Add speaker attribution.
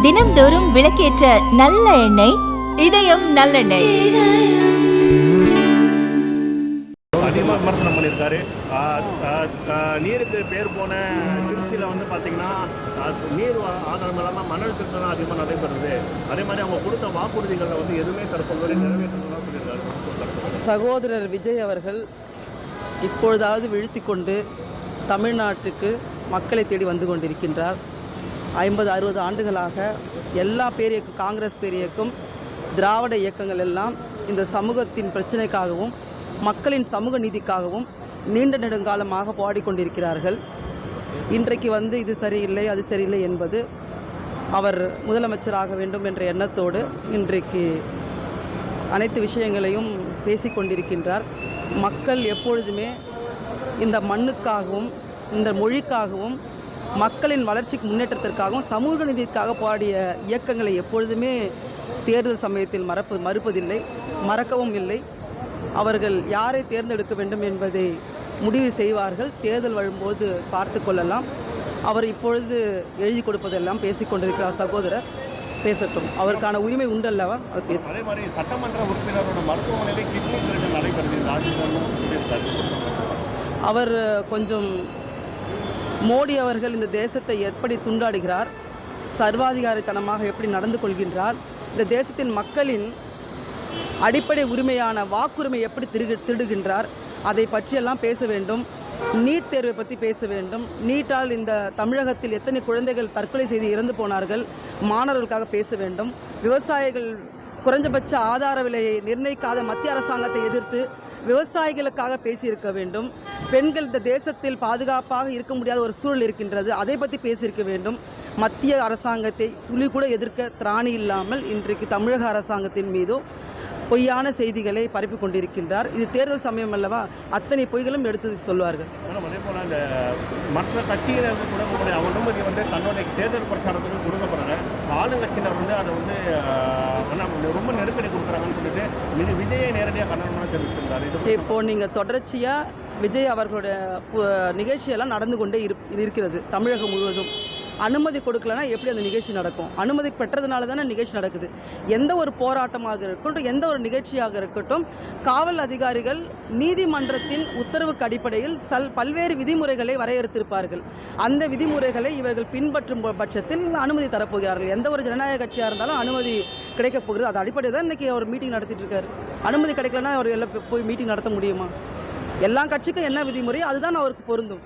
Speaker 1: தினம்தோறும் விளக்கேற்ற நல்ல எண்ணெய் இதயம் நல்லெண்ணெய்.
Speaker 2: அதிகமாக விமர்சனம் பண்ணியிருக்காரு. நீருக்கு பேர் போன திருச்சியில் வந்து பார்த்தீங்கன்னா நீர் ஆதாரம் இல்லாமல் மணல் திருத்தம் தான் அதிகமாக நடைபெறுது. அதே மாதிரி அவங்க கொடுத்த வாக்குறுதிகளில் வந்து எதுவுமே தற்போது நிறைவேற்றலாம் சொல்லியிருக்காரு.
Speaker 3: சகோதரர் விஜய் அவர்கள் இப்பொழுதாவது விழித்து கொண்டு தமிழ்நாட்டுக்கு மக்களை தேடி வந்து கொண்டிருக்கின்றார். 50-60 ஆண்டுகளாக எல்லா பேரியக்கம், காங்கிரஸ் பேரியக்கம், திராவிட இயக்கங்கள் எல்லாம் இந்த சமூகத்தின் பிரச்சனைக்காகவும் மக்களின் சமூக நீதிக்காகவும் நீண்ட நெடுங்காலமாக பாடிக்கொண்டிருக்கிறார்கள். இன்றைக்கு வந்து இது சரியில்லை அது சரியில்லை என்பது அவர் முதலமைச்சராக வேண்டும் என்ற எண்ணத்தோடு இன்றைக்கு அனைத்து விஷயங்களையும் பேசிக்கொண்டிருக்கின்றார். மக்கள் எப்பொழுதுமே இந்த மண்ணுக்காகவும் இந்த மொழிக்காகவும் மக்களின் வளர்ச்சிக்கு முன்னேற்றத்திற்காகவும் சமூக நீதிக்காக பாடிய இயக்கங்களை எப்பொழுதுமே தேர்தல் சமயத்தில் மறுப்பதில்லை, மறக்கவும் இல்லை. அவர்கள் யாரை தேர்ந்தெடுக்க வேண்டும் என்பதை முடிவு செய்வார்கள். தேர்தல் வரும்போது பார்த்து கொள்ளலாம். அவர் இப்பொழுது எழுதி கொடுப்பதெல்லாம் பேசிக்கொண்டிருக்கிறார். சகோதரர் பேசட்டும், அவருக்கான உரிமை உண்டல்லவா, அது பேச.
Speaker 2: அதே மாதிரி சட்டமன்ற உறுப்பினரோட மருத்துவமனையிலே கிட்னி திருட்டு நடைபெறுது.
Speaker 3: அவர் கொஞ்சம் மோடி அவர்கள் இந்த தேசத்தை எப்படி துண்டாடுகிறார், சர்வாதிகாரித்தனமாக எப்படி நடந்து கொள்கின்றார், இந்த தேசத்தின் மக்களின் அடிப்படை உரிமையான வாக்குரிமை எப்படி திருடுகின்றார், அதை பற்றியெல்லாம் பேச வேண்டும். நீட் தேர்வை பற்றி பேச வேண்டும். நீட்டால் இந்த தமிழகத்தில் எத்தனை குழந்தைகள் தற்கொலை செய்து இறந்து போனார்கள், மாணவர்களுக்காக பேச வேண்டும். விவசாயிகள் குறைஞ்சபட்ச ஆதார விலையை நிர்ணயிக்காத மத்திய அரசாங்கத்தை எதிர்த்து விவசாயிகளுக்காக பேசியிருக்க வேண்டும். பெண்கள் இந்த தேசத்தில் பாதுகாப்பாக இருக்க முடியாத ஒரு சூழல் இருக்கின்றது, அதை பற்றி பேசியிருக்க வேண்டும். மத்திய அரசாங்கத்தை துளி கூட எதிர்க்க திராணி இல்லாமல் இன்றைக்கு தமிழக அரசாங்கத்தின் மீதோ பொய்யான செய்திகளை பரப்பி கொண்டிருக்கின்றார். இது தேர்தல் சமயம் அல்லவா, அத்தனை பொய்களும் எடுத்து சொல்வார்கள்.
Speaker 2: அதே போல் அந்த மற்ற கட்சியினர் கூட அனுமதி வந்து தன்னுடைய தேர்தல் பிரச்சாரத்துக்கு கொடுக்கப்படுறாங்க. ஆளுங்கட்சியினர் வந்து அதை வந்து ரொம்ப நெருக்கடி கொடுக்குறாங்கன்னு சொல்லிட்டு விஜயை நேரடியாக கண்டனமாக தெரிவித்திருந்தார்.
Speaker 3: இப்போ நீங்கள் தொடர்ச்சியாக விஜய் அவர்களுடைய நிகழ்ச்சியெல்லாம் நடந்து கொண்டே இருக்கிறது தமிழகம் முழுவதும். அனுமதி கொடுக்கலன்னா எப்படி அந்த நிகழ்ச்சி நடக்கும்? அனுமதி பெற்றதுனால தானே நிகழ்ச்சி நடக்குது. எந்த ஒரு போராட்டமாக இருக்கட்டும், எந்த ஒரு நிகழ்ச்சியாக இருக்கட்டும், காவல் அதிகாரிகள் நீதிமன்றத்தின் உத்தரவுக்கு அடிப்படையில் பல்வேறு விதிமுறைகளை வரையறுத்திருப்பார்கள். அந்த விதிமுறைகளை இவர்கள் பின்பற்றும் பட்சத்தில் அனுமதி தரப்போகிறார்கள். எந்த ஒரு ஜனநாயக கட்சியாக இருந்தாலும் அனுமதி கிடைக்கப் போகிறது. அது அடிப்படையில் தான் இன்றைக்கி அவர் மீட்டிங் நடத்திட்டு இருக்காரு. அனுமதி கிடைக்கலன்னா அவர் எல்லாம் போய் மீட்டிங் நடத்த முடியுமா? எல்லா கட்சிக்கும் என்ன விதிமுறை அதுதான் அவருக்கு பொருந்தும்.